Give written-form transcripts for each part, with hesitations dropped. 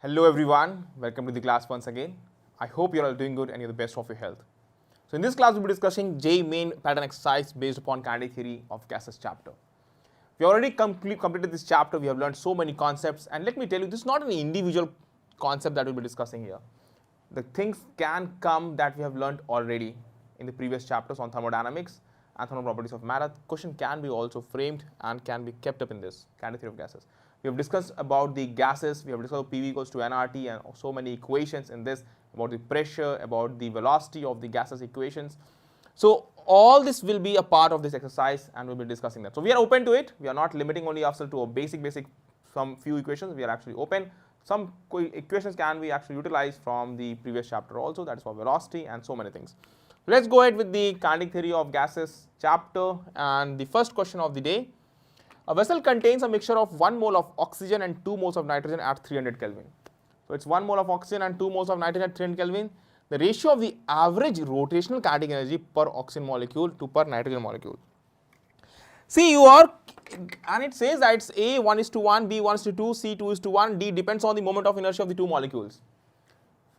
Hello everyone, welcome to the class once again. I hope you are all doing good and you're the best of your health. So in this class we'll be discussing J main pattern exercise based upon kinetic theory of gases chapter. We already completed this chapter, we have learned so many concepts, and let me tell you, this is not an individual concept that we'll be discussing here. The things can come that we have learned already in the previous chapters on thermodynamics and thermal properties of matter. Question can be also framed and can be kept up in this kinetic theory of gases. We have discussed about the gases, we have discussed PV equals to nRT and so many equations in this, about the pressure, about the velocity of the gases equations. So all this will be a part of this exercise and we'll be discussing that. So we are open to it, we are not limiting only ourselves to a basic some few equations, we are actually open. Some equations can be actually utilized from the previous chapter also, that is for velocity and so many things. Let's go ahead with the kinetic theory of gases chapter, and the first question of the day. A vessel contains a mixture of 1 mole of oxygen and 2 moles of nitrogen at 300 Kelvin. So it's 1 mole of oxygen and 2 moles of nitrogen at 300 Kelvin. The ratio of the average rotational kinetic energy per oxygen molecule to per nitrogen molecule. See, and it says that it's A 1:1, B 1:2, C 2:1, D depends on the moment of inertia of the two molecules.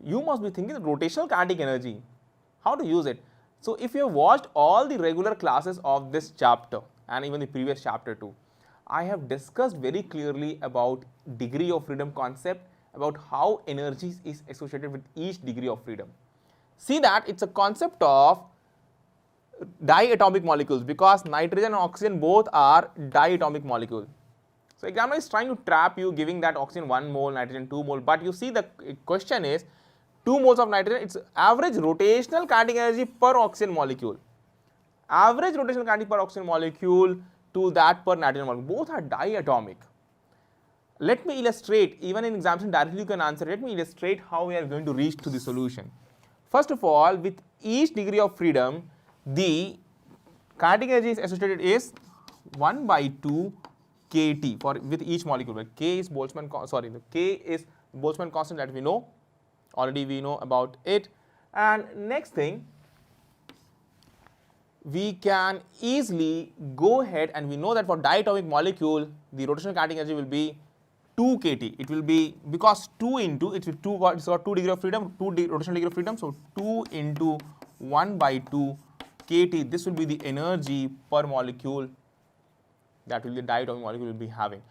You must be thinking the rotational kinetic energy, how to use it. So if you have watched all the regular classes of this chapter and even the previous chapter too, I have discussed very clearly about degree of freedom concept, about how energy is associated with each degree of freedom. See that it's a concept of diatomic molecules, because nitrogen and oxygen both are diatomic molecules. So examiner is trying to trap you, giving that oxygen 1 mole, nitrogen 2 mole, but you see the question is 2 moles of nitrogen, it's average rotational kinetic energy per oxygen molecule. Average rotational kinetic per oxygen molecule to that per nitrogen molecule. Both are diatomic. Let me illustrate, even in examination directly you can answer. Let me illustrate how we are going to reach to the solution. First of all, with each degree of freedom, the kinetic energy is associated is 1/2 kT for with each molecule. Where K is Boltzmann constant that we know. Already we know about it. And next thing, we can easily go ahead and we know that for diatomic molecule, the rotational kinetic energy will be 2 kT. It will be, because 2 into, it's 2 degree of freedom, 2 rotational degree of freedom, so 2 into 1/2 kT, this will be the energy per molecule that will the diatomic molecule will be having.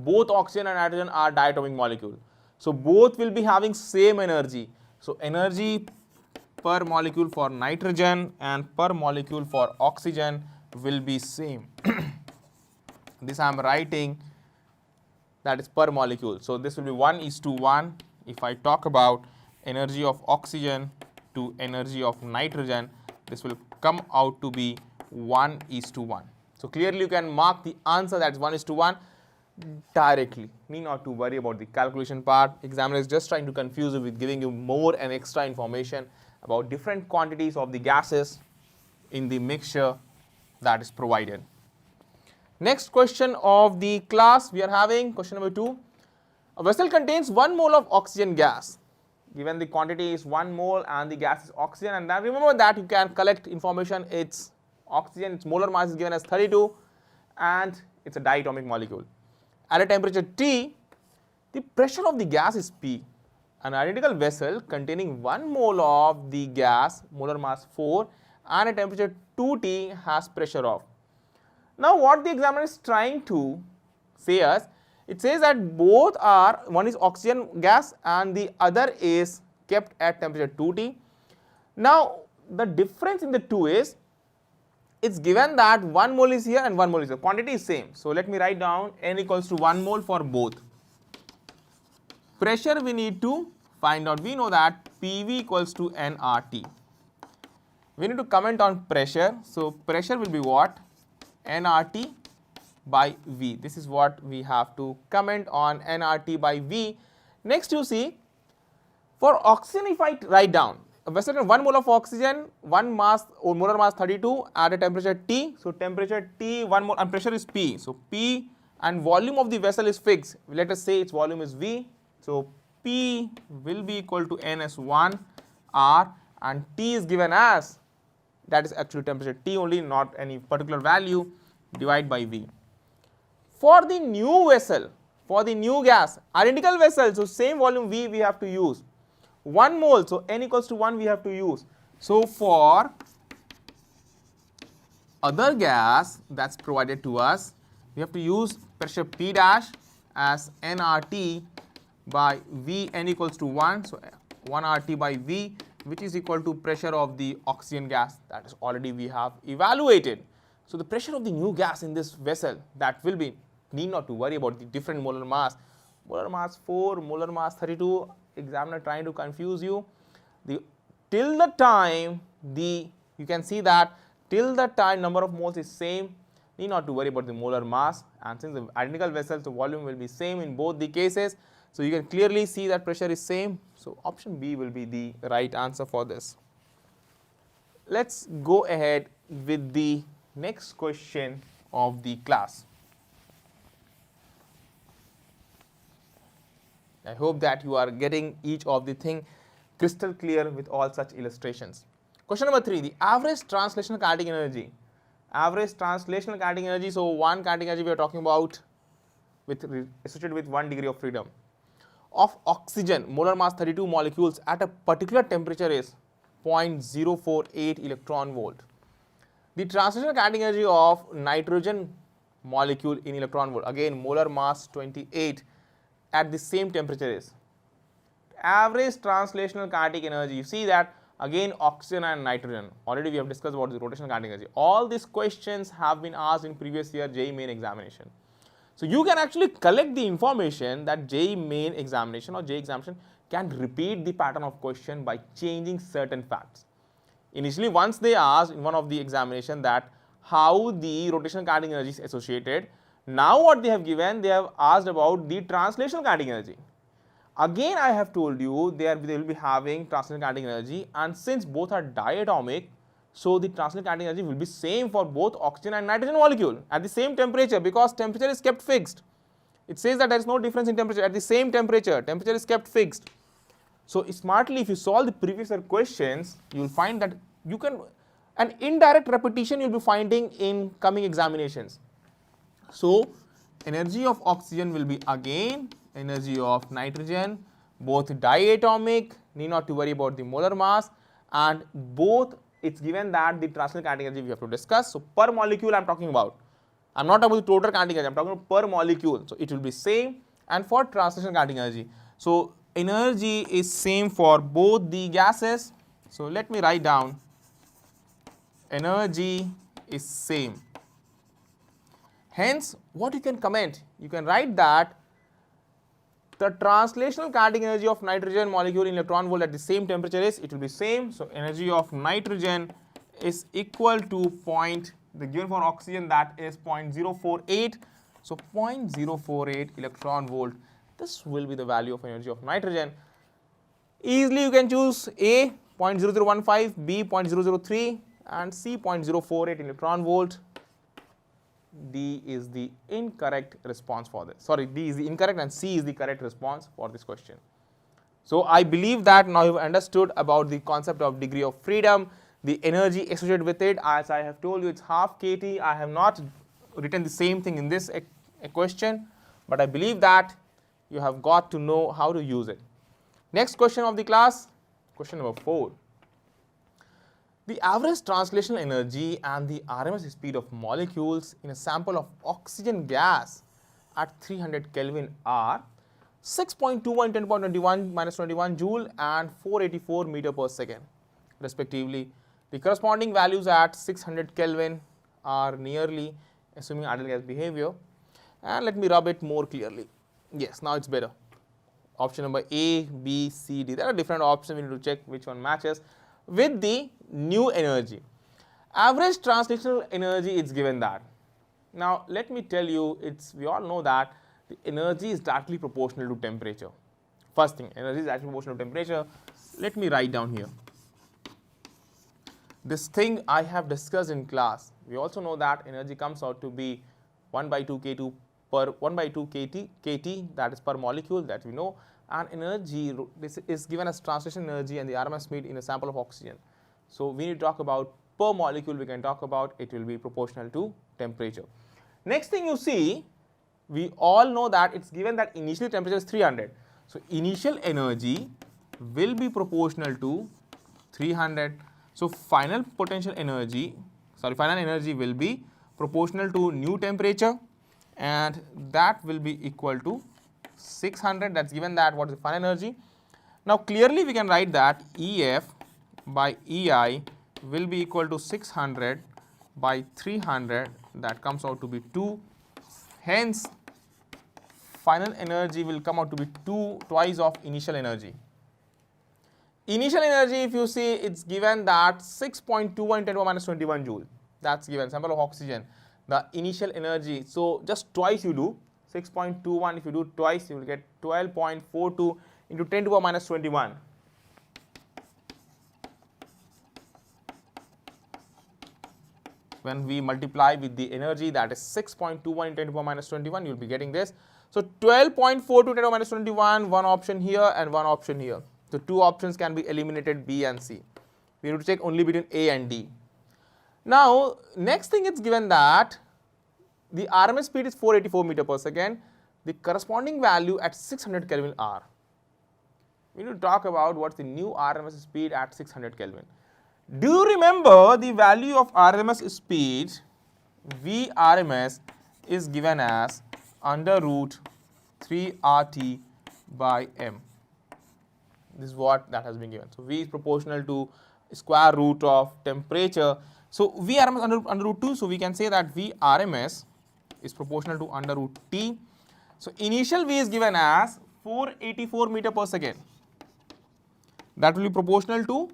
Both oxygen and nitrogen are diatomic molecule, so both will be having same energy. So energy per molecule for nitrogen and per molecule for oxygen will be same. This I am writing, that is per molecule. So this will be 1:1. If I talk about energy of oxygen to energy of nitrogen, this will come out to be 1:1. So clearly you can mark the answer, that is 1:1 directly. Need not to worry about the calculation part. Examiner is just trying to confuse you with giving you more and extra information about different quantities of the gases in the mixture that is provided. Next question of the class we are having, question number 2. A vessel contains 1 mole of oxygen gas. Given the quantity is 1 mole and the gas is oxygen, and then remember that you can collect information. It's oxygen, its molar mass is given as 32 and it's a diatomic molecule. At a temperature T, the pressure of the gas is P. An identical vessel containing 1 mole of the gas, molar mass 4, and a temperature 2T has pressure of. Now what the examiner is trying to say us, it says that both are, one is oxygen gas and the other is kept at temperature 2T. Now the difference in the two is, it's given that 1 mole is here and 1 mole is here, quantity is same. So let me write down N equals to 1 mole for both. Pressure we need to find out, we know that PV equals to nRT. We need to comment on pressure, so pressure will be what? nRT by V. This is what we have to comment on, nRT by V. Next you see, for oxygen if I write down, a vessel has 1 mole of oxygen, 1 mass or molar mass 32 at a temperature T. So temperature T, 1 mole and pressure is P. So P and volume of the vessel is fixed. Let us say its volume is V. So P will be equal to N as 1 R, and T is given as, that is actually temperature T only, not any particular value, divide by V. For the new vessel, For the new gas, identical vessel, so same volume V we have to use. 1 mole, so N equals to 1 we have to use. So for other gas that's provided to us, we have to use pressure P dash as nRT by V n equals to 1. So 1 RT by V, which is equal to pressure of the oxygen gas that is already we have evaluated. So the pressure of the new gas in this vessel, that will be, need not to worry about the different molar mass. Molar mass 4, molar mass 32, examiner trying to confuse you. Till the time you can see that till the time number of moles is same, need not to worry about the molar mass, and since the identical vessels, the volume will be same in both the cases. So you can clearly see that pressure is same. So option B will be the right answer for this. Let's go ahead with the next question of the class. I hope that you are getting each of the thing crystal clear with all such illustrations. Question number 3, the average translational kinetic energy. Average translational kinetic energy, so one kinetic energy we are talking about associated with 1 degree of freedom. Of oxygen, molar mass 32 molecules at a particular temperature is 0.048 electron volt. The translational kinetic energy of nitrogen molecule in electron volt, again molar mass 28 at the same temperature is. Average translational kinetic energy, you see that again oxygen and nitrogen, already we have discussed about the rotational kinetic energy. All these questions have been asked in previous year JEE main examination. So you can actually collect the information that JEE main examination or JEE examination can repeat the pattern of question by changing certain facts. Initially, once they asked in one of the examination that how the rotational kinetic energy is associated, now what they have given, they have asked about the translational kinetic energy. Again, I have told you they will be having translational kinetic energy, and since both are diatomic, so the translational kinetic energy will be same for both oxygen and nitrogen molecule at the same temperature, because temperature is kept fixed. It says that there is no difference in temperature at the same temperature, temperature is kept fixed. So smartly, if you solve the previous year questions, you will find that you can, an indirect repetition you will be finding in coming examinations. So energy of oxygen will be again energy of nitrogen, both diatomic, need not to worry about the molar mass, and both it's given that the translational kinetic energy we have to discuss. So per molecule I am talking about. I am not talking about the total kinetic energy, I am talking about per molecule. So it will be same, and for translational kinetic energy. So energy is same for both the gases. So let me write down energy is same. Hence, what you can comment? You can write that the translational kinetic energy of nitrogen molecule in electron volt at the same temperature is, it will be same. So energy of nitrogen is equal to the given for oxygen, that is 0.048. So 0.048 electron volt. This will be the value of energy of nitrogen. Easily you can choose A 0.0015, B 0.003, and C 0.048 electron volt. D is the incorrect response for this. Sorry, D is the incorrect and C is the correct response for this question. So I believe that now you've understood about the concept of degree of freedom, the energy associated with it. As I have told you, it's half kT. I have not written the same thing in this question, but I believe that you have got to know how to use it. Next question of the class, question number 4. The average translational energy and the RMS speed of molecules in a sample of oxygen gas at 300 Kelvin are 6.21, 10.21 minus 21 joule and 484 meter per second respectively. The corresponding values at 600 Kelvin are nearly, assuming ideal gas behavior. And let me rub it more clearly. Yes, now it's better. Option number A, B, C, D. There are different options. We need to check which one matches with the new energy. Average translational energy is given that. Now let me tell you, we all know that the energy is directly proportional to temperature. First thing, energy is directly proportional to temperature. Let me write down here. This thing I have discussed in class. We also know that energy comes out to be 1/2 K2 per 1/2 kT, that is per molecule, that we know. And energy, this is given as translation energy and the RMS speed in a sample of oxygen. So we need to talk about per molecule, we can talk about it will be proportional to temperature. Next thing you see, we all know that it's given that initial temperature is 300. So initial energy will be proportional to 300. So final energy will be proportional to new temperature, and that will be equal to 600. That's given that what is the final energy. Now clearly we can write that EF by EI will be equal to 600 by 300, that comes out to be 2. Hence final energy will come out to be twice of initial energy. Initial energy, if you see, it's given that 6.21 10 to the minus 21 joule. That's given, sample of oxygen, the initial energy. So just twice you do 6.21, if you do twice, you will get 12.42 into 10 to the minus 21. When we multiply with the energy, that is 6.21 into 10 to the minus 21, you will be getting this. So 12.42 10 to the minus 21, one option here and one option here. So two options can be eliminated, B and C. We need to check only between A and D. Now next thing, it's given that the RMS speed is 484 meter per second. The corresponding value at 600 Kelvin R. We need to talk about what's the new RMS speed at 600 Kelvin. Do you remember the value of RMS speed? Vrms is given as under root 3 RT by M. This is what that has been given. So V is proportional to square root of temperature. So Vrms under root 2. So we can say that Vrms is proportional to under root T. So initial V is given as 484 meter per second. That will be proportional to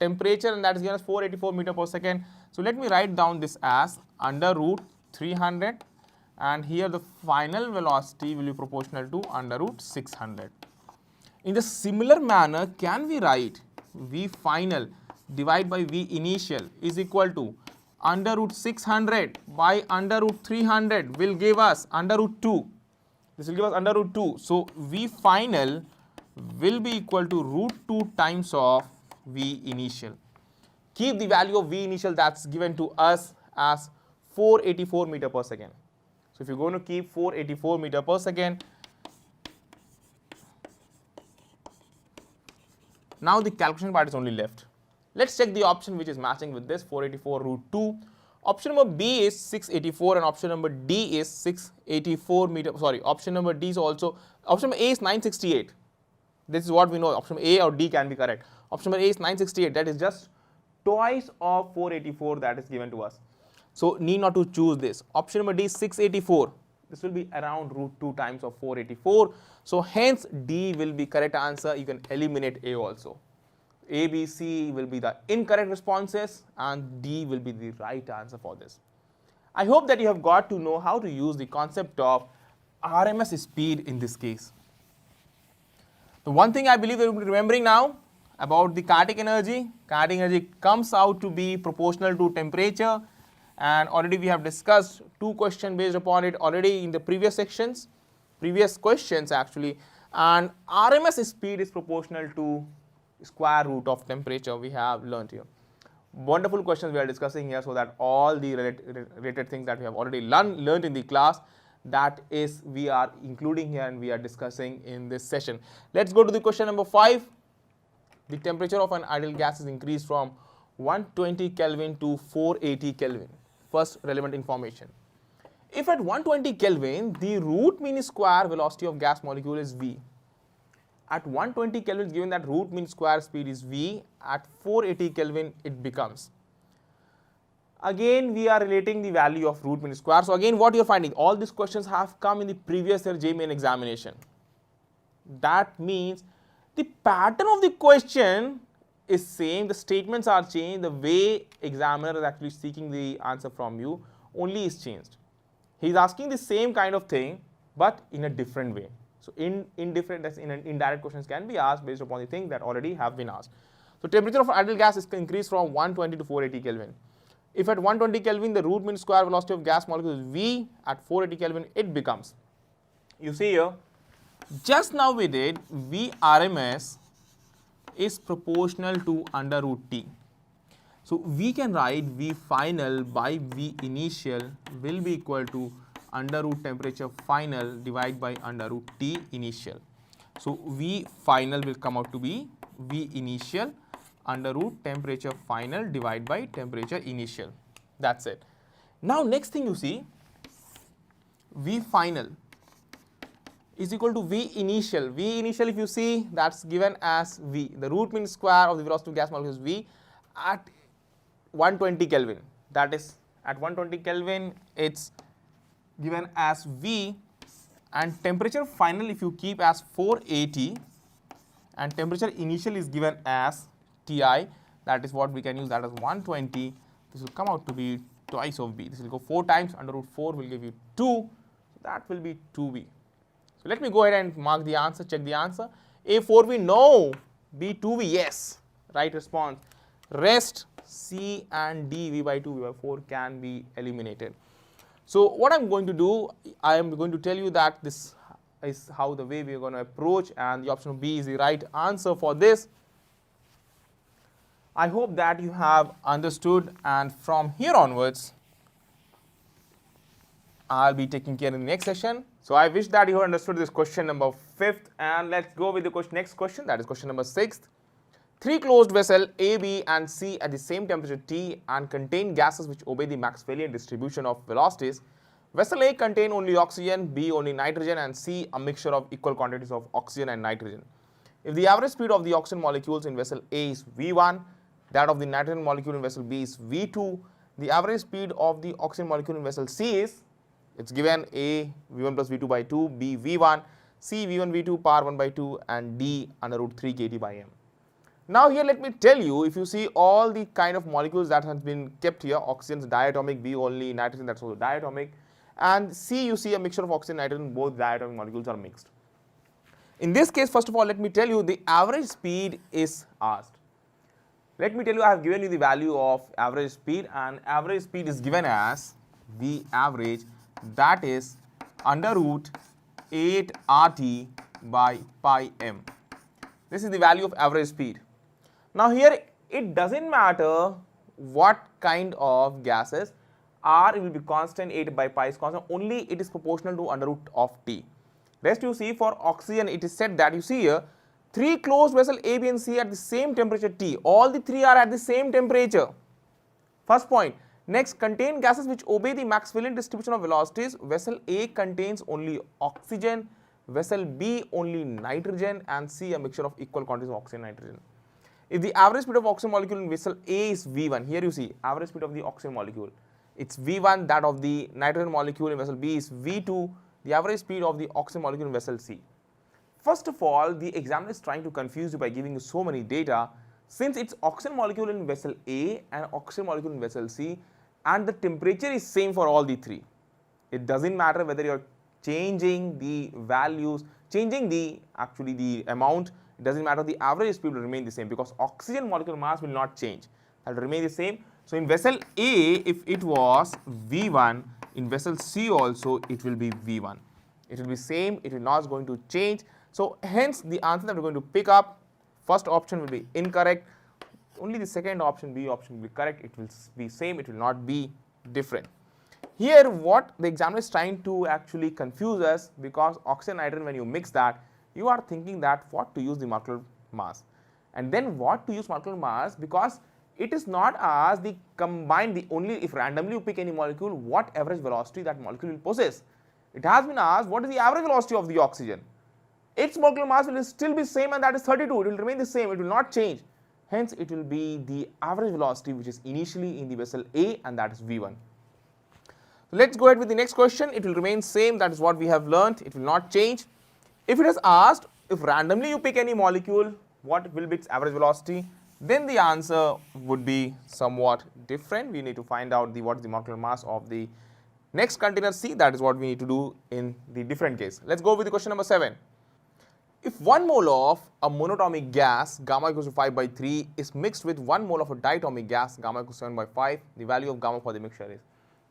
temperature, and that is given as 484 meter per second. So let me write down this as under root 300, and here the final velocity will be proportional to under root 600. In the similar manner, can we write V final divided by V initial is equal to under root 600 by under root 300 will give us under root 2. This will give us under root 2. So V final will be equal to root 2 times of V initial. Keep the value of V initial that's given to us as 484 meter per second. So if you're going to keep 484 meter per second, now the calculation part is only left. Let's check the option which is matching with this 484 root 2. Option number B is 684 and option number D is 684 meter. Sorry, option number D is also, option number A is 968. This is what we know. Option A or D can be correct. Option number A is 968. That is just twice of 484 that is given to us. So need not to choose this. Option number D is 684. This will be around root 2 times of 484. So hence D will be correct answer. You can eliminate A also. A, B, C will be the incorrect responses and D will be the right answer for this. I hope that you have got to know how to use the concept of RMS speed in this case. The one thing I believe that you will be remembering now about the kinetic energy. Kinetic energy comes out to be proportional to temperature, and already we have discussed two questions based upon it already in the previous sections, previous questions actually, and RMS speed is proportional to square root of temperature we have learnt here. Wonderful questions we are discussing here, so that all the related things that we have already learned in the class, that is we are including here and we are discussing in this session. Let's go to the question number 5. The temperature of an ideal gas is increased from 120 Kelvin to 480 Kelvin. First relevant information. If at 120 Kelvin, the root mean square velocity of gas molecule is V. At 120 Kelvin, given that root mean square speed is V, at 480 Kelvin it becomes. Again, we are relating the value of root mean square. So again, what you are finding, all these questions have come in the previous year JEE Main examination. That means the pattern of the question is same, the statements are changed, the way examiner is actually seeking the answer from you only is changed. He is asking the same kind of thing but in a different way. So indirect questions can be asked based upon the thing that already have been asked. So temperature of ideal gas is increased from 120 to 480 Kelvin. If at 120 Kelvin the root mean square velocity of gas molecule is V, at 480 Kelvin it becomes. You see here, just now we did Vrms is proportional to under root T. So we can write V final by V initial will be equal to under root temperature final divided by under root T initial. So V final will come out to be V initial under root temperature final divided by temperature initial. That's it. Now next thing you see, V final is equal to V initial. V initial, if you see, that's given as V. The root mean square of the velocity of gas molecule is V at 120 Kelvin. That is at 120 Kelvin, it's given as V, and temperature final if you keep as 480, and temperature initial is given as Ti. That is what we can use, that as 120. This will come out to be twice of V. This will go 4 times, under root 4 will give you 2. So that will be 2V. So let me go ahead and mark the answer, check the answer. A 4V, no. B 2V, yes. Right response. Rest C and D, V by 2, V by 4 can be eliminated. So what I'm going to do, I am going to tell you that this is how the way we are going to approach, and the option B is the right answer for this. I hope that you have understood, and from here onwards, I'll be taking care in the next session. So I wish that you have understood this question number 5th, and let's go with the next question, that is question number 6th. 3 closed vessels A, B and C at the same temperature T and contain gases which obey the Maxwellian distribution of velocities. Vessel A contain only oxygen, B only nitrogen, and C a mixture of equal quantities of oxygen and nitrogen. If the average speed of the oxygen molecules in vessel A is V1, that of the nitrogen molecule in vessel B is V2, the average speed of the oxygen molecule in vessel C is, it's given A V1 plus V2 by 2, B V1, C V1 V2 power 1 by 2, and D under root 3 kT by m. Now here let me tell you, if you see all the kind of molecules that has been kept here, oxygen is diatomic, B only, nitrogen that's also diatomic, and C you see a mixture of oxygen and nitrogen, both diatomic molecules are mixed. In this case, first of all, let me tell you the average speed is asked. Let me tell you, I have given you the value of average speed, and average speed is given as V average, that is under root 8 RT by pi m. This is the value of average speed. Now here it doesn't matter what kind of gases, R will be constant, 8 by pi is constant, only it is proportional to under root of T. Rest you see, for oxygen it is said that you see here 3 closed vessels A, B and C at the same temperature T. All the 3 are at the same temperature. First point. Next, contain gases which obey the Maxwellian distribution of velocities. Vessel A contains only oxygen, vessel B only nitrogen, and C a mixture of equal quantities of oxygen and nitrogen. If the average speed of oxygen molecule in vessel A is V1, here you see average speed of the oxygen molecule, it's V1, that of the nitrogen molecule in vessel B is V2, the average speed of the oxygen molecule in vessel C. First of all, the examiner is trying to confuse you by giving you so many data, since it's oxygen molecule in vessel A and oxygen molecule in vessel C, and the temperature is same for all the 3. It doesn't matter whether you're changing the values, changing the amount, it doesn't matter, the average speed will remain the same because oxygen molecular mass will not change, that will remain the same. So in vessel A, if it was V1, in vessel C also it will be V1. It will be same, it will not going to change. So hence the answer that we're going to pick up, first option will be incorrect, only the second option, B option will be correct, it will be same, it will not be different. Here what the examiner is trying to actually confuse us, because oxygen and nitrogen when you mix that, you are thinking that what to use the molecular mass, and then what to use molecular mass, because it is not as the combined, the only if randomly you pick any molecule, what average velocity that molecule will possess. It has been asked what is the average velocity of the oxygen. Its molecular mass will still be same, and that is 32, it will remain the same, it will not change. Hence it will be the average velocity which is initially in the vessel A, and that is V1. So let's go ahead with the next question. It will remain same, that is what we have learnt, it will not change. If it is asked, if randomly you pick any molecule, what will be its average velocity, then the answer would be somewhat different. We need to find out what is the molecular mass of the next container C. That is what we need to do in the different case. Let's go with the question number 7. If 1 mole of a monatomic gas, gamma equals to 5 by 3, is mixed with 1 mole of a diatomic gas, gamma equals to 7 by 5, the value of gamma for the mixture is.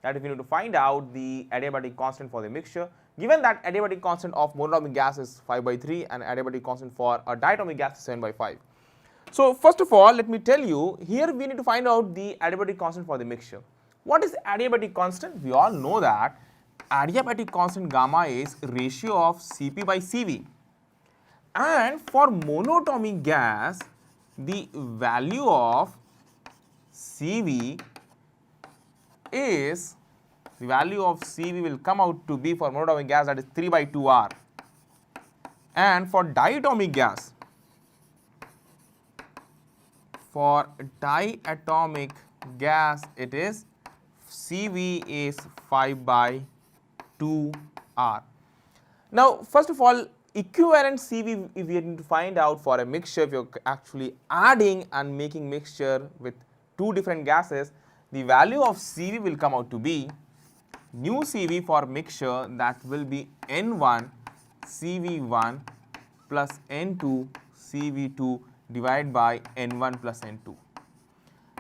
That is, we need to find out the adiabatic constant for the mixture. Given that adiabatic constant of monatomic gas is 5 by 3 and adiabatic constant for a diatomic gas is 7 by 5. So first of all, let me tell you, here we need to find out the adiabatic constant for the mixture. What is adiabatic constant? We all know that adiabatic constant gamma is ratio of Cp by Cv, and for monatomic gas the value of Cv is, the value of Cv will come out to be, for monatomic gas, that is 3 by 2R, and for diatomic gas, it is Cv is 5 by 2R. Now, first of all, equivalent Cv, if we need to find out for a mixture, if you're actually adding and making mixture with two different gases, the value of Cv will come out to be new Cv for mixture, that will be N1 Cv1 plus N2 Cv2 divided by N1 plus N2.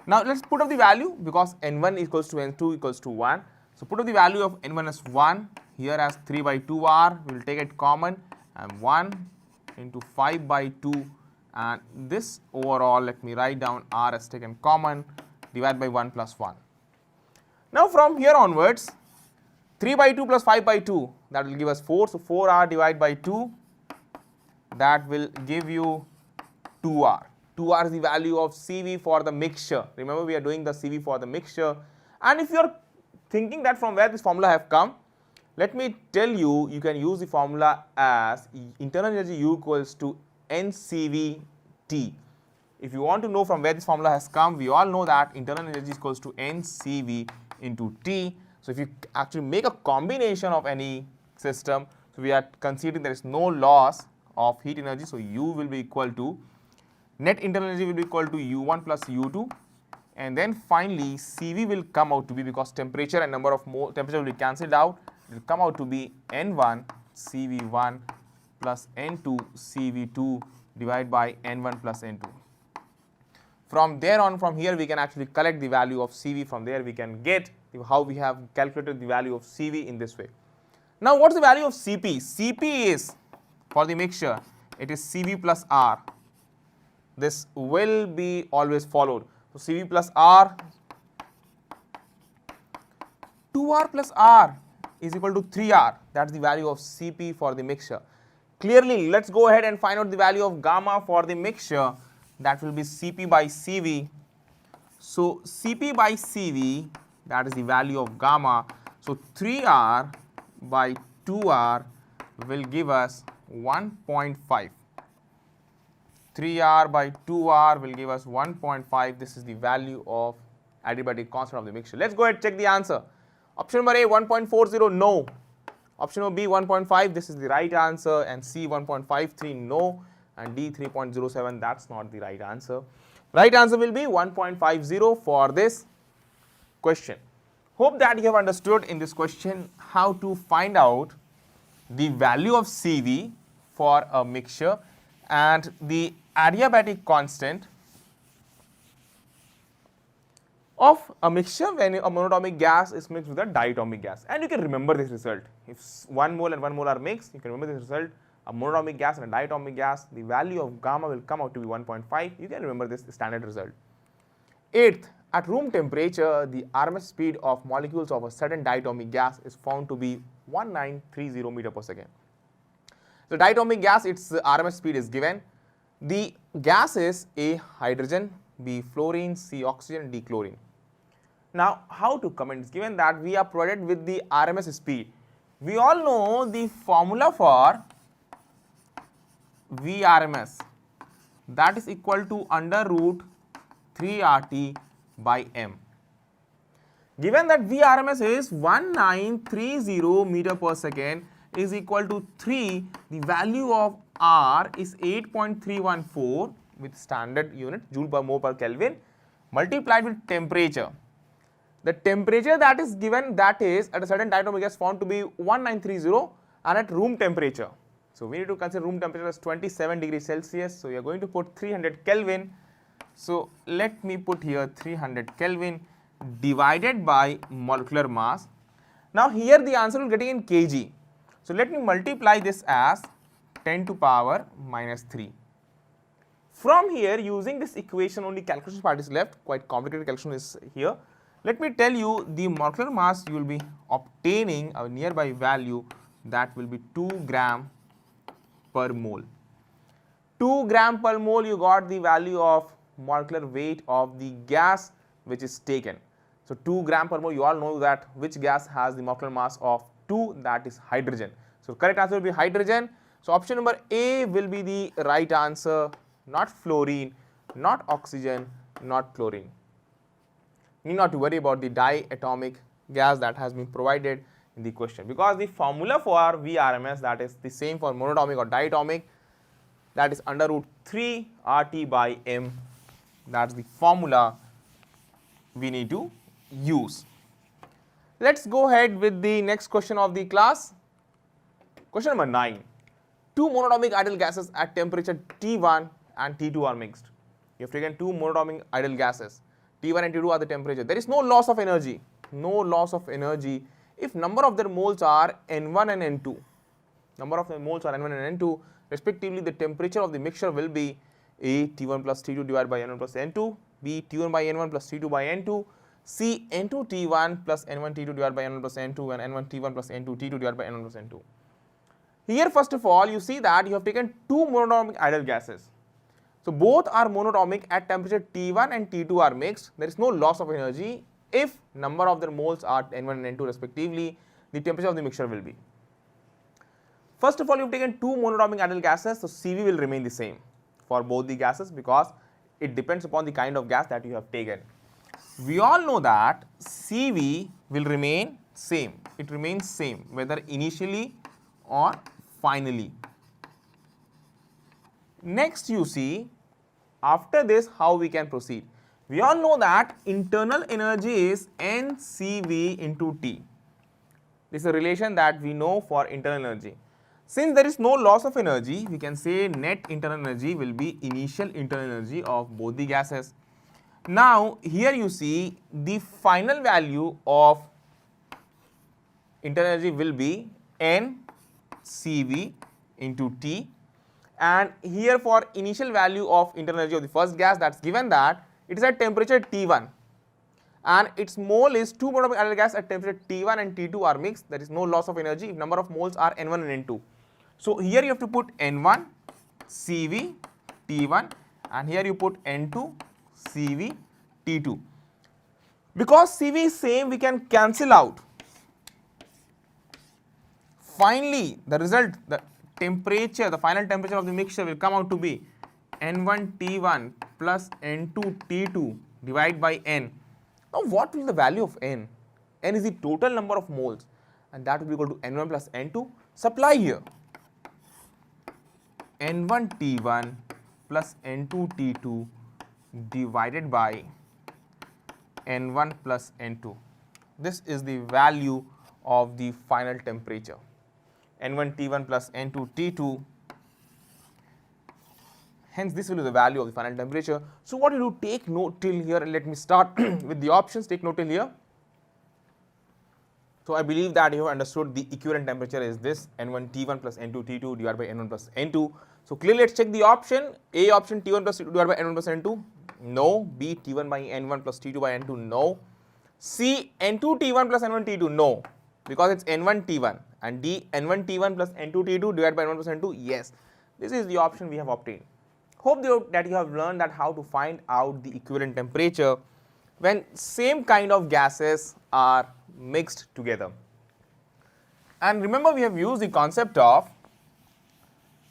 Now, let's put up the value, because N1 equals to N2 equals to 1. So, put up the value of N1 as 1, here as 3 by 2R, we will take it common, and 1 into 5 by 2, and this overall, let me write down R as taken common, divided by 1 plus 1. Now, from here onwards, 3 by 2 plus 5 by 2, that will give us 4. So, 4R divided by 2, that will give you 2R. 2R is the value of Cv for the mixture. Remember, we are doing the Cv for the mixture. And if you are thinking that from where this formula have come, let me tell you, you can use the formula as internal energy U equals to NCVT. If you want to know from where this formula has come, we all know that internal energy is equals to NCV into T. So, if you actually make a combination of any system, so we are considering there is no loss of heat energy. So, U will be equal to, net internal energy will be equal to U1 plus U2, and then finally Cv will come out to be, because temperature and number of mole temperature will be cancelled out, it will come out to be N1 Cv1 plus N2 Cv2 divided by N1 plus N2. From there on, from here we can actually collect the value of Cv. From there we can get how we have calculated the value of Cv in this way. Now, what is the value of Cp? Cp is, for the mixture, it is Cv plus R. This will be always followed. So, Cv plus R, 2R plus R is equal to 3R. That is the value of Cp for the mixture. Clearly, let us go ahead and find out the value of gamma for the mixture. That will be Cp by Cv. So, Cp by Cv, that is the value of gamma. So, 3R by 2R will give us 1.5. 3R by 2R will give us 1.5. This is the value of adiabatic constant of the mixture. Let us go ahead and check the answer. Option number A, 1.40, no. Option number B, 1.5, this is the right answer, and C, 1.53, no, and D, 3.07, that's not the right answer. Right answer will be 1.50 for this question. Hope that you have understood in this question how to find out the value of Cv for a mixture and the adiabatic constant of a mixture when a monatomic gas is mixed with a diatomic gas. And you can remember this result. If 1 mole and 1 mole are mixed, you can remember this result. A monatomic gas and a diatomic gas, the value of gamma will come out to be 1.5. You can remember this standard result. 8th, at room temperature, the RMS speed of molecules of a certain diatomic gas is found to be 1930 meter per second. The diatomic gas, its RMS speed is given. The gas is A, hydrogen, B, fluorine, C, oxygen, D, chlorine. Now, how to comment? It's given that we are provided with the RMS speed. We all know the formula for Vrms, that is equal to under root 3 RT by M. Given that Vrms is 1930 meter per second is equal to 3, the value of R is 8.314 with standard unit joule per mole per Kelvin multiplied with temperature. The temperature that is given, that is at a certain diatomic gas found to be 1930 and at room temperature. So, we need to consider room temperature as 27 degrees Celsius. So, we are going to put 300 Kelvin. So, let me put here 300 Kelvin divided by molecular mass. Now, here the answer will get in kg. So, let me multiply this as 10 to power minus 3. From here, using this equation, only calculation part is left. Quite complicated calculation is here. Let me tell you the molecular mass you will be obtaining a nearby value that will be 2 gram per mole. 2 gram per mole you got the value of molecular weight of the gas which is taken. So 2 gram per mole, you all know that which gas has the molecular mass of 2, that is hydrogen. So correct answer will be hydrogen. So option number A will be the right answer, not fluorine, not oxygen, not chlorine. Need not to worry about the diatomic gas that has been provided in the question, because the formula for VRMS, that is the same for monatomic or diatomic, that is under root 3 RT by M. That's the formula we need to use. Let's go ahead with the next question of the class. Question number 9. Two monatomic ideal gases at temperature T1 and T2 are mixed. You have taken two monatomic ideal gases. T1 and T2 are the temperature. There is no loss of energy. No loss of energy if number of their moles are N1 and N2. Number of the moles are N1 and N2. Respectively, the temperature of the mixture will be A T1 plus T2 divided by N1 plus N2, B T1 by N1 plus T2 by N2, C N2 T1 plus N1 T2 divided by N1 plus N2, and N1 T1 plus N2 T2 divided by N1 plus N2. Here first of all you see that you have taken two monatomic ideal gases. So both are monatomic at temperature T1 and T2 are mixed. There is no loss of energy if number of their moles are N1 and N2 respectively. The temperature of the mixture will be. First of all, you have taken two monatomic ideal gases, so CV will remain the same for both the gases because it depends upon the kind of gas that you have taken. We all know that CV will remain same. It remains same whether initially or finally. Next you see, after this how we can proceed. We all know that internal energy is NCV into T. This is a relation that we know for internal energy. Since there is no loss of energy, we can say net internal energy will be initial internal energy of both the gases. Now here you see the final value of internal energy will be NCV into T, and here for initial value of internal energy of the first gas, that's given that it is at temperature T1 and its mole is two monatomic ideal gas at temperature T1 and T2 are mixed. There is no loss of energy if number of moles are N1 and N2. So here you have to put N1 CV T1 and here you put N2 CV T2. Because CV is same, we can cancel out. Finally, the result, the temperature, the final temperature of the mixture will come out to be N1 T1 plus N2 T2 divided by N. Now what will be the value of N? N is the total number of moles and that will be equal to N1 plus N2. Supply here. N1 T1 plus N2 T2 divided by N1 plus N2. This is the value of the final temperature. N1 T1 plus N2 T2. Hence this will be the value of the final temperature. So what you do, take note till here and let me start with the options. Take note till here. So I believe that you have understood the equivalent temperature is this N1 T1 plus N2 T2 divided by N1 plus N2. So clearly let's check the option. A option T1 plus T2 divided by N1 plus N2. No. B T1 by N1 plus T2 by N2. No. C N2 T1 plus N1 T2. No. Because it's N1 T1. And D N1 T1 plus N2 T2 divided by N1 plus N2. Yes. This is the option we have obtained. Hope that you have learned that how to find out the equivalent temperature when same kind of gases are mixed together. And remember, we have used the concept of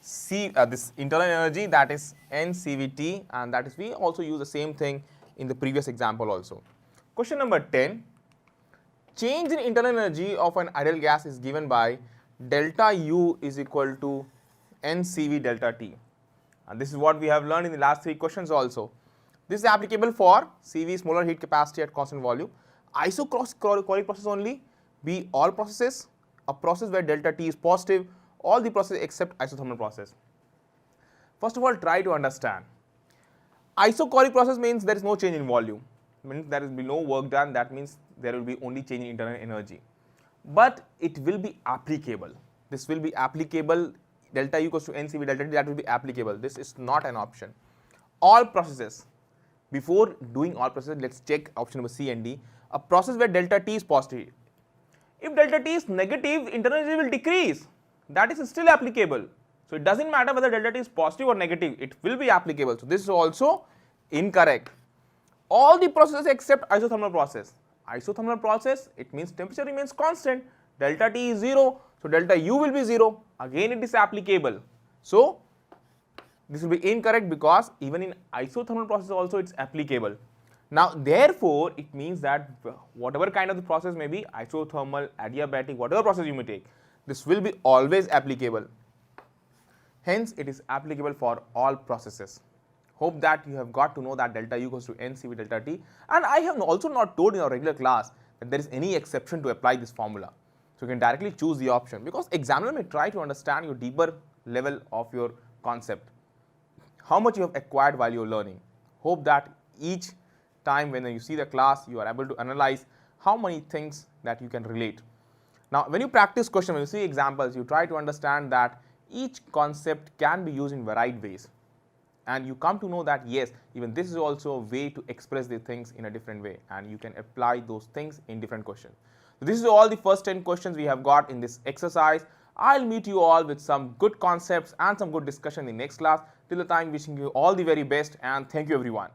this internal energy, that is NCVT, and that is we also use the same thing in the previous example also. Question number 10. Change in internal energy of an ideal gas is given by delta U is equal to NCV delta T. And this is what we have learned in the last three questions also. This is applicable for CV is molar heat capacity at constant volume. Isochloric process only, B all processes, a process where delta T is positive, all the processes except isothermal process. First of all, try to understand. Isochloric process means there is no change in volume, means there will be no work done, that means there will be only change in internal energy. But it will be applicable. This will be applicable, delta U equals to NCV delta T, that will be applicable. This is not an option. All processes, Before doing all processes, let's check option number C and D. A process where delta T is positive. If delta T is negative, internal energy will decrease. That is still applicable. So it doesn't matter whether delta T is positive or negative, it will be applicable. So this is also incorrect. All the processes except isothermal process. Isothermal process, it means temperature remains constant, delta T is 0, so delta U will be 0, again it is applicable. So this will be incorrect because even in isothermal process also it's applicable. Now therefore it means that whatever kind of the process may be, isothermal, adiabatic, whatever process you may take, this will be always applicable. Hence it is applicable for all processes. Hope that you have got to know that delta U equals to NCV delta T, and I have also not told in our regular class that there is any exception to apply this formula. So you can directly choose the option because examiner may try to understand your deeper level of your concept, how much you have acquired while you are learning. Hope that each time when you see the class you are able to analyze how many things that you can relate. Now when you practice question, when you see examples, you try to understand that each concept can be used in varied ways. And you come to know that yes, even this is also a way to express the things in a different way, and you can apply those things in different questions. So this is all the first 10 questions we have got in this exercise. I'll meet you all with some good concepts and some good discussion in the next class. Till the time, wishing you all the very best, and thank you everyone.